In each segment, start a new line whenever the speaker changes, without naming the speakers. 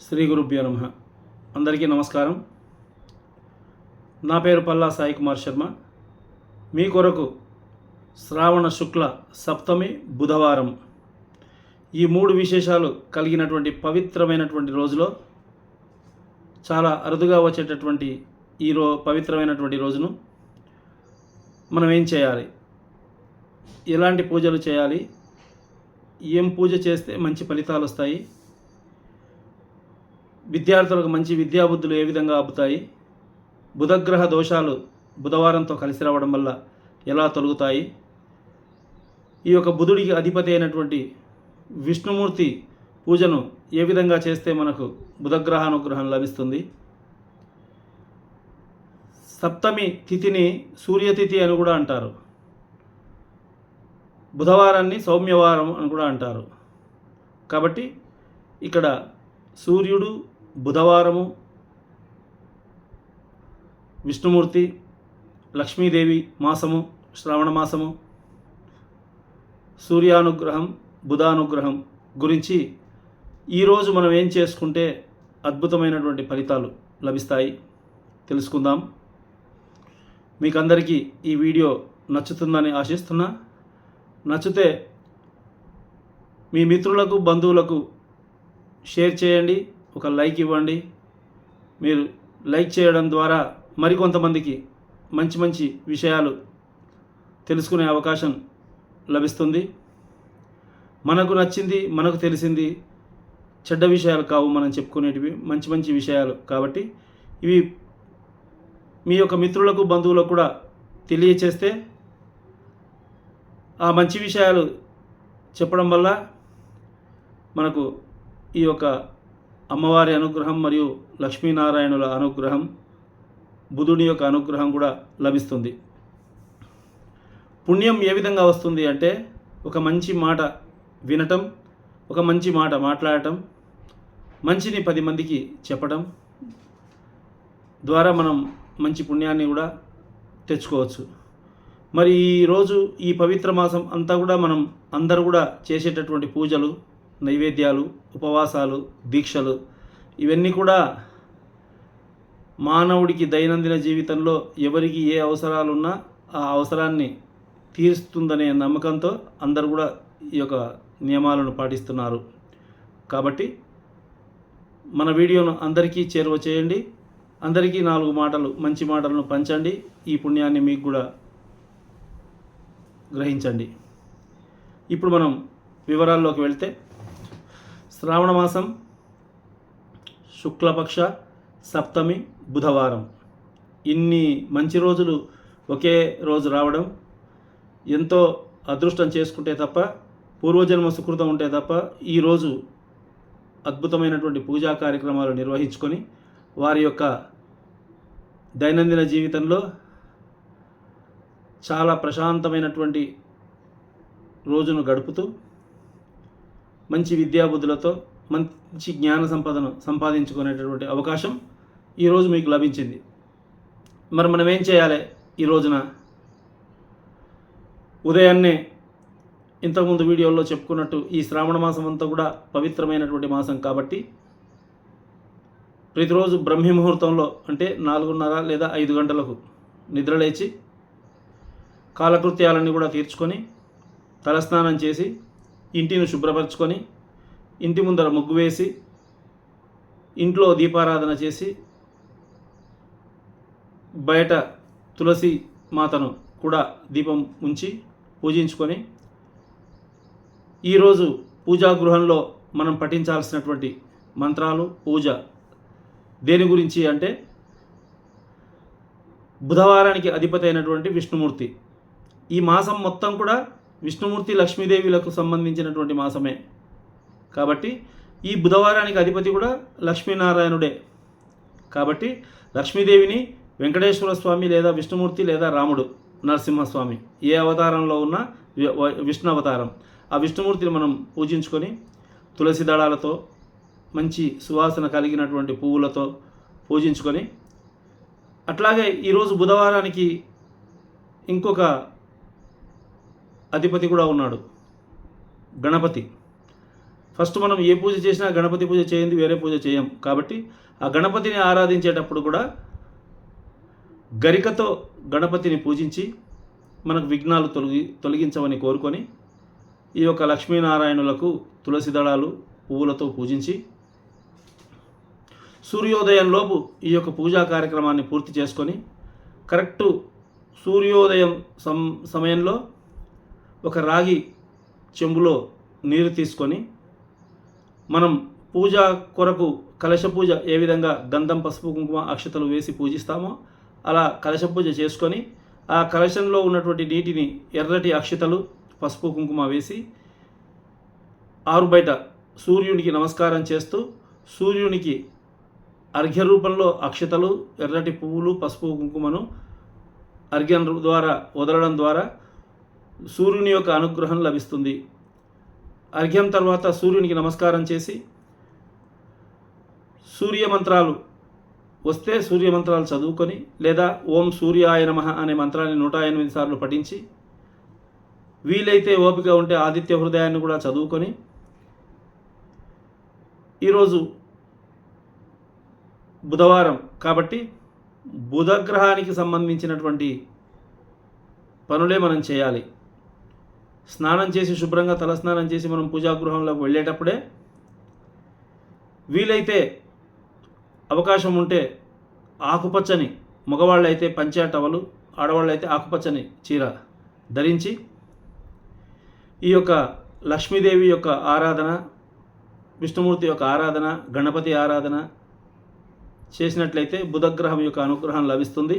శ్రీ గురుభ్యో నమః. అందరికీ నమస్కారం. నా పేరు పల్లా సాయి కుమార్ శర్మ. మీ కొరకు శ్రావణ శుక్ల సప్తమి బుధవారం ఈ మూడు విశేషాలు కలిగినటువంటి పవిత్రమైనటువంటి రోజులో చాలా అరుదుగా వచ్చేటటువంటి ఈ పవిత్రమైనటువంటి రోజును మనం ఏం చేయాలి, ఎలాంటి పూజలు చేయాలి, ఏం పూజ చేస్తే మంచి ఫలితాలు వస్తాయి, విద్యార్థులకు మంచి విద్యాబుద్ధులు ఏ విధంగా అబ్బుతాయి, బుధగ్రహ దోషాలు బుధవారంతో కలిసి రావడం వల్ల ఎలా తొలగుతాయి, ఈ యొక్క బుధుడికి అధిపతి అయినటువంటి విష్ణుమూర్తి పూజను ఏ విధంగా చేస్తే మనకు బుధగ్రహ అనుగ్రహం లభిస్తుంది, సప్తమి తిథిని సూర్యతిథి అని కూడా అంటారు, బుధవారాన్ని సౌమ్యవారం అని కూడా అంటారు. కాబట్టి ఇక్కడ సూర్యుడు, బుధవారము, విష్ణుమూర్తి, లక్ష్మీదేవి మాసము, శ్రావణ మాసము, సూర్యానుగ్రహం, బుధానుగ్రహం గురించి ఈరోజు మనం ఏం చేసుకుంటే అద్భుతమైనటువంటి ఫలితాలు లభిస్తాయి తెలుసుకుందాం. మీకందరికీ ఈ వీడియో నచ్చుతుందని ఆశిస్తున్నా. నచ్చితే మీ మిత్రులకు, బంధువులకు షేర్ చేయండి, ఒక లైక్ ఇవ్వండి. మీరు లైక్ చేయడం ద్వారా మరికొంతమందికి మంచి మంచి విషయాలు తెలుసుకునే అవకాశం లభిస్తుంది. మనకు నచ్చింది, మనకు తెలిసింది చెడ్డ విషయాలు కావు, మనం చెప్పుకునేటివి మంచి మంచి విషయాలు. కాబట్టి ఇవి మీ యొక్క మిత్రులకు, బంధువులకు కూడా తెలియచేస్తే ఆ మంచి విషయాలు చెప్పడం వల్ల మనకు ఈ యొక్క అమ్మవారి అనుగ్రహం మరియు లక్ష్మీనారాయణుల అనుగ్రహం, బుధుడి యొక్క అనుగ్రహం కూడా లభిస్తుంది. పుణ్యం ఏ విధంగా వస్తుంది అంటే ఒక మంచి మాట వినటం, ఒక మంచి మాట మాట్లాడటం, మంచిని 10 మందికి చెప్పటం ద్వారా మనం మంచి పుణ్యాన్ని కూడా తెచ్చుకోవచ్చు. మరి ఈరోజు ఈ పవిత్ర మాసం అంతా కూడా మనం అందరూ కూడా చేసేటటువంటి పూజలు, నైవేద్యాలు, ఉపవాసాలు, దీక్షలు ఇవన్నీ కూడా మానవుడికి దైనందిన జీవితంలో ఎవరికి ఏ అవసరాలున్నా ఆ అవసరాన్ని తీరుస్తుందనే నమ్మకంతో అందరూ కూడా ఈ యొక్క నియమాలను పాటిస్తున్నారు. కాబట్టి మన వీడియోను అందరికీ చేరువ చేయండి, అందరికీ 4 మాటలు, మంచి మాటలను పంచండి, ఈ పుణ్యాన్ని మీకు కూడా గ్రహించండి. ఇప్పుడు మనం వివరాల్లోకి వెళ్తే, శ్రావణ మాసం శుక్లపక్ష సప్తమి బుధవారం, ఇన్ని మంచి రోజులు ఒకే రోజు రావడం ఎంతో అదృష్టం చేసుకుంటే తప్ప, పూర్వజన్మ సుకృతం ఉంటే తప్ప ఈరోజు అద్భుతమైనటువంటి పూజా కార్యక్రమాలు నిర్వహించుకొని వారి యొక్క దైనందిన జీవితంలో చాలా ప్రశాంతమైనటువంటి రోజును గడుపుతూ మంచి విద్యాబుద్ధులతో మంచి జ్ఞాన సంపదను సంపాదించుకునేటటువంటి అవకాశం ఈరోజు మీకు లభించింది. మరి మనం ఏం చేయాలి ఈ రోజున? ఉదయాన్నే ఇంతకుముందు వీడియోలో చెప్పుకున్నట్టు ఈ శ్రావణ మాసం అంతా కూడా పవిత్రమైనటువంటి మాసం కాబట్టి ప్రతిరోజు బ్రహ్మ ముహూర్తంలో అంటే 4:30 లేదా 5 గంటలకు నిద్రలేచి కాలకృత్యాలన్నీ కూడా తీర్చుకొని తలస్నానం చేసి ఇంటిని శుభ్రపరచుకొని ఇంటి ముందర ముగ్గు వేసి ఇంట్లో దీపారాధన చేసి బయట తులసి మాతను కూడా దీపం ఉంచి పూజించుకొని ఈరోజు పూజా గృహంలో మనం పఠించాల్సినటువంటి మంత్రాలు, పూజ దేని గురించి అంటే బుధవారానికి అధిపతి అయినటువంటి విష్ణుమూర్తి. ఈ మాసం మొత్తం కూడా విష్ణుమూర్తి, లక్ష్మీదేవిలకు సంబంధించినటువంటి మాసమే కాబట్టి ఈ బుధవారానికి అధిపతి కూడా లక్ష్మీనారాయణుడే. కాబట్టి లక్ష్మీదేవిని వెంకటేశ్వర స్వామి లేదా విష్ణుమూర్తి లేదా రాముడు, నరసింహస్వామి ఏ అవతారంలో ఉన్న విష్ణు అవతారం, ఆ విష్ణుమూర్తిని మనం పూజించుకొని తులసి దళాలతో మంచి సువాసన కలిగినటువంటి పువ్వులతో పూజించుకొని, అట్లాగే ఈరోజు బుధవారానికి ఇంకొక అధిపతి కూడా ఉన్నాడు, గణపతి. ఫస్ట్ మనం ఏ పూజ చేసినా గణపతి పూజ చేయండి, వేరే పూజ చేయం. కాబట్టి ఆ గణపతిని ఆరాధించేటప్పుడు కూడా గరికతో గణపతిని పూజించి మనకు విఘ్నాలు తొలగించమని కోరుకొని ఈ యొక్క లక్ష్మీనారాయణులకు తులసి దళాలు పువ్వులతో పూజించి సూర్యోదయంలోపు ఈ యొక్క పూజా కార్యక్రమాన్ని పూర్తి చేసుకొని కరెక్టు సూర్యోదయం సమయంలో ఒక రాగి చెంబులో నీరు తీసుకొని మనం పూజ కొరకు కలశ పూజ ఏ విధంగా గంధం, పసుపు, కుంకుమ, అక్షతలు వేసి పూజిస్తామో అలా కలశ పూజ చేసుకొని ఆ కలశంలో ఉన్నటువంటి నీటిని ఎర్రటి అక్షతలు, పసుపు, కుంకుమ వేసి ఆరు బయట సూర్యునికి నమస్కారం చేస్తూ సూర్యునికి అర్ఘ్య రూపంలో అక్షతలు, ఎర్రటి పువ్వులు, పసుపు, కుంకుమను అర్ఘ్యం ద్వారా వదలడం ద్వారా సూర్యుని యొక్క అనుగ్రహం లభిస్తుంది. అర్ఘ్యం తర్వాత సూర్యునికి నమస్కారం చేసి సూర్యమంత్రాలు వస్తే సూర్యమంత్రాలు చదువుకొని లేదా ఓం సూర్యాయ నమః అనే మంత్రాన్ని 108 సార్లు పఠించి వీలైతే ఓపిక ఉంటే ఆదిత్య హృదయాన్ని కూడా చదువుకొని ఈరోజు బుధవారం కాబట్టి బుధగ్రహానికి సంబంధించినటువంటి పనులే మనం చేయాలి. స్నానం చేసి శుభ్రంగా తలస్నానం చేసి మనం పూజాగృహంలోకి వెళ్ళేటప్పుడే వీలైతే అవకాశం ఉంటే ఆకుపచ్చని, మగవాళ్ళు అయితే పంచా టవలు, ఆడవాళ్ళు అయితే ఆకుపచ్చని చీర ధరించి ఈ యొక్క లక్ష్మీదేవి యొక్క ఆరాధన, విష్ణుమూర్తి యొక్క ఆరాధన, గణపతి ఆరాధన చేసినట్లయితే బుధగ్రహం యొక్క అనుగ్రహం లభిస్తుంది.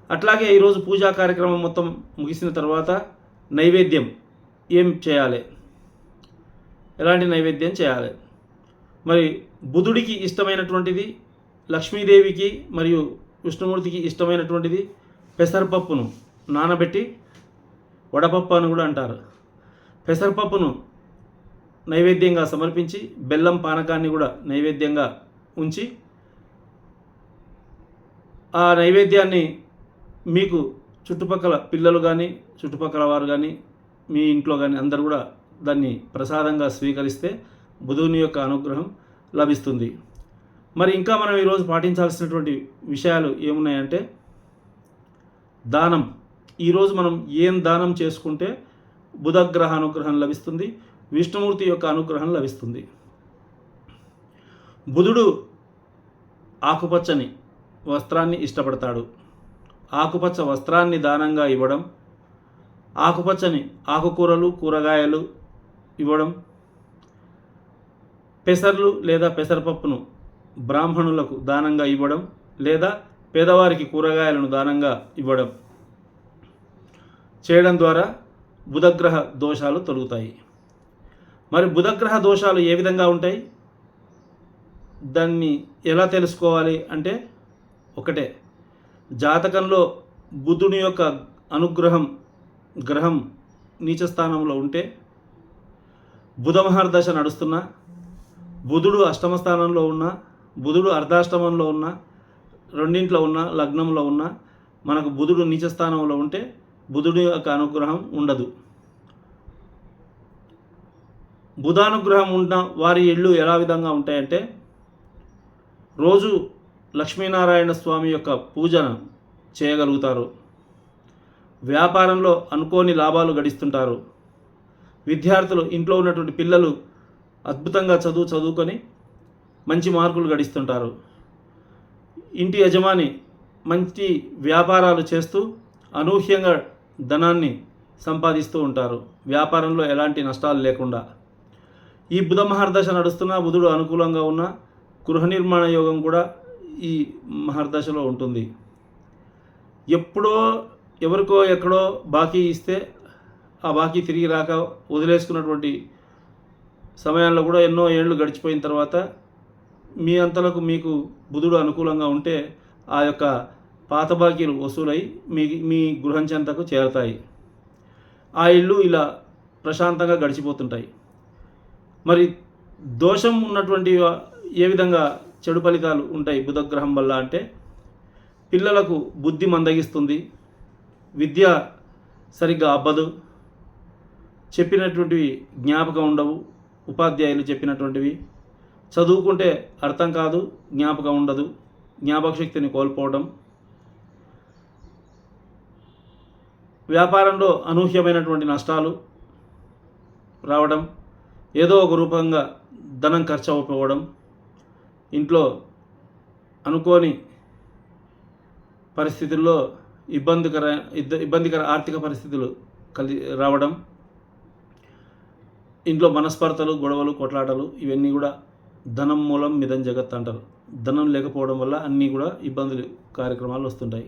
అట్లాగే ఈరోజు పూజా కార్యక్రమం మొత్తం ముగిసిన తర్వాత నైవేద్యం ఏం చేయాలి, ఎలాంటి నైవేద్యం చేయాలి? మరి బుధుడికి ఇష్టమైనటువంటిది, లక్ష్మీదేవికి మరియు విష్ణుమూర్తికి ఇష్టమైనటువంటిది పెసరపప్పును నానబెట్టి, వడపప్పు అని కూడా అంటారు, పెసరపప్పును నైవేద్యంగా సమర్పించి బెల్లం పానకాన్ని కూడా నైవేద్యంగా ఉంచి ఆ నైవేద్యాన్ని మీకు చుట్టుపక్కల పిల్లలు కానీ చుట్టుపక్కల వారు కానీ మీ ఇంట్లో కానీ అందరూ కూడా దాన్ని ప్రసాదంగా స్వీకరిస్తే బుధుని యొక్క అనుగ్రహం లభిస్తుంది. మరి ఇంకా మనం ఈరోజు పాటించాల్సినటువంటి విషయాలు ఏమున్నాయంటే దానం. ఈరోజు మనం ఏం దానం చేసుకుంటే బుధగ్రహ అనుగ్రహం లభిస్తుంది, విష్ణుమూర్తి యొక్క అనుగ్రహం లభిస్తుంది. బుధుడు ఆకుపచ్చని వస్త్రాన్ని ఇష్టపడతాడు. ఆకుపచ్చ వస్త్రాన్ని దానంగా ఇవ్వడం, ఆకుపచ్చని ఆకుకూరలు, కూరగాయలు ఇవ్వడం, పెసర్లు లేదా పెసరపప్పును బ్రాహ్మణులకు దానంగా ఇవ్వడం లేదా పేదవారికి కూరగాయలను దానంగా ఇవ్వడం చేయడం ద్వారా బుధగ్రహ దోషాలు తొలగుతాయి. మరి బుధగ్రహ దోషాలు ఏ విధంగా ఉంటాయి, దాన్ని ఎలా తెలుసుకోవాలి అంటే ఒకటే, జాతకంలో బుధుని యొక్క అనుగ్రహం గ్రహం నీచస్థానంలో ఉంటే, బుధ మహర్దశ నడుస్తున్నా, బుధుడు అష్టమ స్థానంలో ఉన్న, బుధుడు అర్ధాష్టమంలో ఉన్న, రెండింట్లో ఉన్న, లగ్నంలో ఉన్న, మనకు బుధుడు నీచస్థానంలో ఉంటే బుధుడి యొక్క అనుగ్రహం ఉండదు. బుధానుగ్రహం ఉన్న వారి ఇళ్ళు ఎలా విధంగా ఉంటాయంటే రోజు లక్ష్మీనారాయణ స్వామి యొక్క పూజను చేయగలుగుతారు, వ్యాపారంలో అనుకోని లాభాలు గడిస్తుంటారు, విద్యార్థులు ఇంట్లో ఉన్నటువంటి పిల్లలు అద్భుతంగా చదువుకొని మంచి మార్కులు గడిస్తుంటారు, ఇంటి యజమాని మంచి వ్యాపారాలు చేస్తూ అనూహ్యంగా ధనాన్ని సంపాదిస్తూ ఉంటారు, వ్యాపారంలో ఎలాంటి నష్టాలు లేకుండా. ఈ బుధ మహర్దశ నడుస్తున్న, బుధుడు అనుకూలంగా ఉన్న గృహ నిర్మాణ యోగం కూడా ఈ మహర్దశలో ఉంటుంది. ఎప్పుడో ఎవరికో ఎక్కడో బాకీ ఇస్తే ఆ బాకీ తిరిగి రాక వదిలేసుకున్నటువంటి సమయాల్లో కూడా ఎన్నో ఏళ్ళు గడిచిపోయిన తర్వాత మీ అంతలకు మీకు బుధుడు అనుకూలంగా ఉంటే ఆ యొక్క పాత బాకీలు వసూలై మీ గృహం చెంతకు చేరతాయి. ఆ ఇల్లు ఇలా ప్రశాంతంగా గడిచిపోతుంటాయి. మరి దోషం ఉన్నటువంటి ఏ విధంగా చెడు ఫలితాలు ఉంటాయి బుధగ్రహం వల్ల అంటే, పిల్లలకు బుద్ధి మందగిస్తుంది, విద్య సరిగ్గా అబ్బదు, చెప్పినటువంటివి జ్ఞాపకం ఉండవు, ఉపాధ్యాయులు చెప్పినటువంటివి చదువుకుంటే అర్థం కాదు, జ్ఞాపకం ఉండదు, జ్ఞాపక శక్తిని కోల్పోవడం, వ్యాపారంలో అనూహ్యమైనటువంటి నష్టాలు రావడం, ఏదో ఒక రూపంగా ధనం ఖర్చు అవ్వకపోవడం, ఇంట్లో అనుకోని పరిస్థితుల్లో ఇబ్బందికర ఆర్థిక పరిస్థితులు రావడం, ఇంట్లో మనస్పర్ధలు, గొడవలు, కొట్లాటలు, ఇవన్నీ కూడా ధనం మూలం మిదం జగత్ అంటారు. ధనం లేకపోవడం వల్ల అన్నీ కూడా ఇబ్బందులు కార్యక్రమాలు వస్తుంటాయి.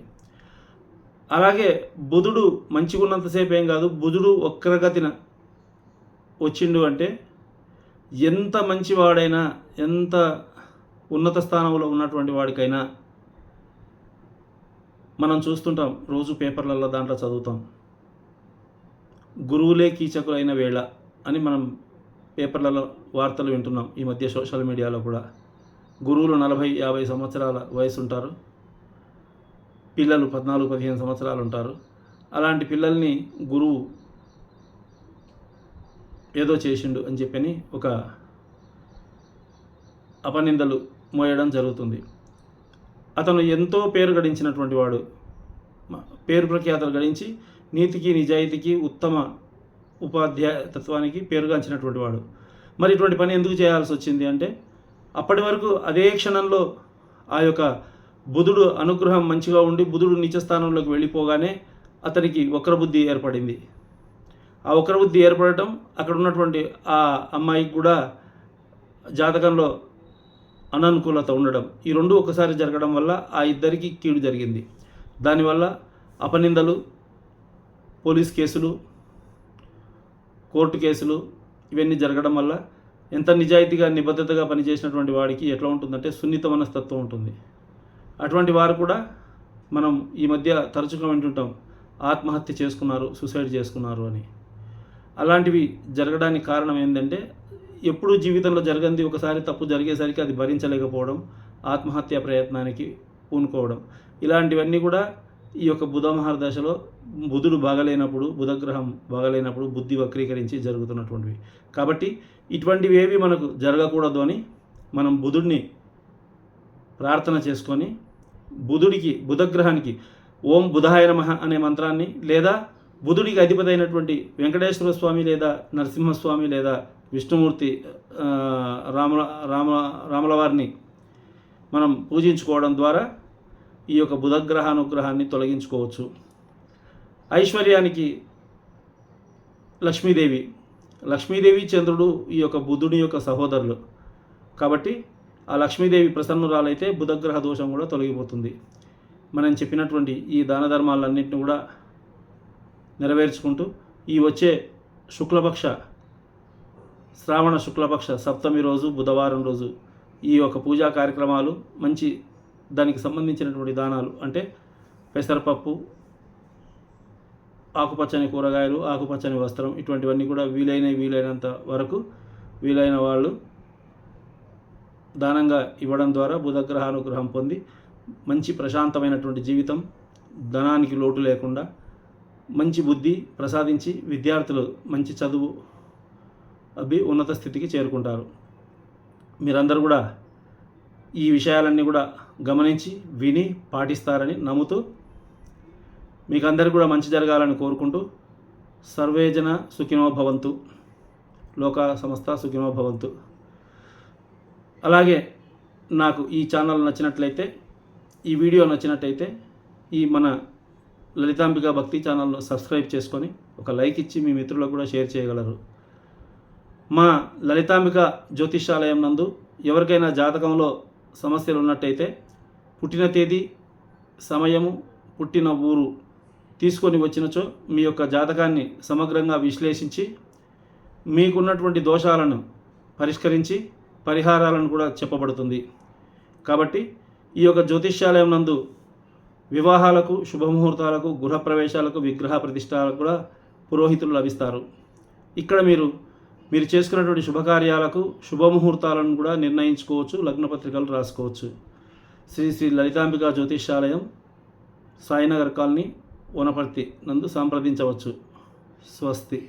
అలాగే బుధుడు మంచిగా ఉన్నంతసేపు ఏం కాదు, బుధుడు వక్రగతిన వచ్చిండు అంటే ఎంత మంచివాడైనా, ఎంత ఉన్నత స్థానంలో ఉన్నటువంటి వాడికైనా మనం చూస్తుంటాం, రోజు పేపర్లలో దాంట్లో చదువుతాం, గురువులే కీచకులైన వేళ అని మనం పేపర్లలో వార్తలు వింటున్నాం. ఈ మధ్య సోషల్ మీడియాలో కూడా గురువులు 40-50 సంవత్సరాల వయసు ఉంటారు, పిల్లలు 14-15 సంవత్సరాలు ఉంటారు. అలాంటి పిల్లల్ని గురువు ఏదో చేసిండు అని చెప్పని ఒక అపనిందలు మోయడం జరుగుతుంది. అతను ఎంతో పేరు గడించినటువంటి వాడు, పేరు ప్రఖ్యాతలు గడించి నీతికి, నిజాయితీకి, ఉత్తమ ఉపాధ్యాయ తత్వానికి పేరుగాంచినటువంటి వాడు. మరి ఇటువంటి పని ఎందుకు చేయాల్సి వచ్చింది అంటే, అప్పటి వరకు అదే క్షణంలో ఆ యొక్క బుధుడు అనుగ్రహం మంచిగా ఉండి బుధుడు నీచ స్థానంలోకి వెళ్ళిపోగానే అతనికి వక్రబుద్ధి ఏర్పడింది. ఆ వక్రబుద్ధి ఏర్పడటం, అక్కడ ఉన్నటువంటి ఆ అమ్మాయికి కూడా జాతకంలో అననుకూలత ఉండడం, ఈ రెండు ఒకసారి జరగడం వల్ల ఆ ఇద్దరికి కీడు జరిగింది. దానివల్ల అపనిందలు, పోలీస్ కేసులు, కోర్టు కేసులు ఇవన్నీ జరగడం వల్ల ఎంత నిజాయితీగా, నిబద్ధతగా పనిచేసినటువంటి వాడికి ఎట్లా ఉంటుందంటే సున్నిత మనస్తత్వం ఉంటుంది. అటువంటి వారు కూడా మనం ఈ మధ్య తరచుగా వింటుంటాం, ఆత్మహత్య చేసుకున్నారు, సూసైడ్ చేసుకున్నారు అని. అలాంటివి జరగడానికి కారణం ఏంటంటే, ఎప్పుడూ జీవితంలో జరగంది ఒకసారి తప్పు జరిగేసరికి అది భరించలేకపోవడం, ఆత్మహత్య ప్రయత్నానికి పూనుకోవడం, ఇలాంటివన్నీ కూడా ఈ యొక్క బుధ మహర్దశలో బుధుడు బాగలేనప్పుడు, బుధగ్రహం బాగలేనప్పుడు బుద్ధి వక్రీకరించి జరుగుతున్నటువంటివి. కాబట్టి ఇటువంటివి ఏవి మనకు జరగకూడదు అని మనం బుధుడిని ప్రార్థన చేసుకొని, బుధగ్రహానికి ఓం బుధాయ నమః అనే మంత్రాన్ని, లేదా బుధుడికి అధిపతి అయినటువంటి వెంకటేశ్వర స్వామి లేదా నరసింహస్వామి లేదా విష్ణుమూర్తి రాముల వారిని మనం పూజించుకోవడం ద్వారా ఈ యొక్క బుధగ్రహానుగ్రహాన్ని తొలగించుకోవచ్చు. ఐశ్వర్యానికి లక్ష్మీదేవి చంద్రుడు ఈ యొక్క బుధుడి యొక్క సహోదరులు కాబట్టి ఆ లక్ష్మీదేవి ప్రసన్నురాలైతే బుధగ్రహ దోషం కూడా తొలగిపోతుంది. మనం చెప్పినటువంటి ఈ దాన ధర్మాలన్నింటినీ కూడా నెరవేర్చుకుంటూ ఈ వచ్చే శ్రావణ శుక్లపక్ష సప్తమి రోజు, బుధవారం రోజు ఈ యొక్క పూజా కార్యక్రమాలు, మంచి దానికి సంబంధించినటువంటి దానాలు అంటే పెసరపప్పు, ఆకుపచ్చని కూరగాయలు, ఆకుపచ్చని వస్త్రం, ఇటువంటివన్నీ కూడా వీలైనంత వరకు వీలైన వాళ్ళు దానంగా ఇవ్వడం ద్వారా బుధగ్రహానుగ్రహం పొంది మంచి ప్రశాంతమైనటువంటి జీవితం, ధనానికి లోటు లేకుండా మంచి బుద్ధి ప్రసాదించి విద్యార్థులు మంచి చదువు ఉన్నత స్థితికి చేరుకుంటారు. మీరందరూ కూడా ఈ విషయాలన్నీ కూడా గమనించి విని పాటిస్తారని నమ్ముతూ, మీకు అందరికీ కూడా మంచి జరగాలని కోరుకుంటూ, సర్వేజన సుఖినో భవంతు, లోకా సమస్త సుఖినో భవంతు. అలాగే నాకు ఈ ఛానల్ నచ్చినట్లయితే, ఈ వీడియో నచ్చినట్లయితే ఈ మన లలితాంబిక భక్తి ఛానల్ను సబ్స్క్రైబ్ చేసుకొని ఒక లైక్ ఇచ్చి మీ మిత్రులకు కూడా షేర్ చేయగలరు. మా లలితాంబిక జ్యోతిష్యాలయం నందు ఎవరికైనా జాతకంలో సమస్యలు ఉన్నట్టయితే పుట్టిన తేదీ, సమయము, పుట్టిన ఊరు తీసుకొని వచ్చినచో మీ యొక్క జాతకాన్ని సమగ్రంగా విశ్లేషించి మీకున్నటువంటి దోషాలను పరిష్కరించి పరిహారాలను కూడా చెప్పబడుతుంది. కాబట్టి ఈ యొక్క జ్యోతిష్యాలయం నందు వివాహాలకు, శుభముహూర్తాలకు, గృహప్రవేశాలకు, విగ్రహ ప్రతిష్ఠలకు కూడా పురోహితులు లభిస్తారు. ఇక్కడ మీరు చేసుకున్నటువంటి శుభకార్యాలకు, శుభముహూర్తాలను కూడా నిర్ణయించుకోవచ్చు, లగ్నపత్రికలు రాసుకోవచ్చు. శ్రీ లలితాంబిక జ్యోతిష్యాలయం, సాయినగర్ కాలనీ, వనపర్తి నందు సంప్రదించవచ్చు. స్వస్తి.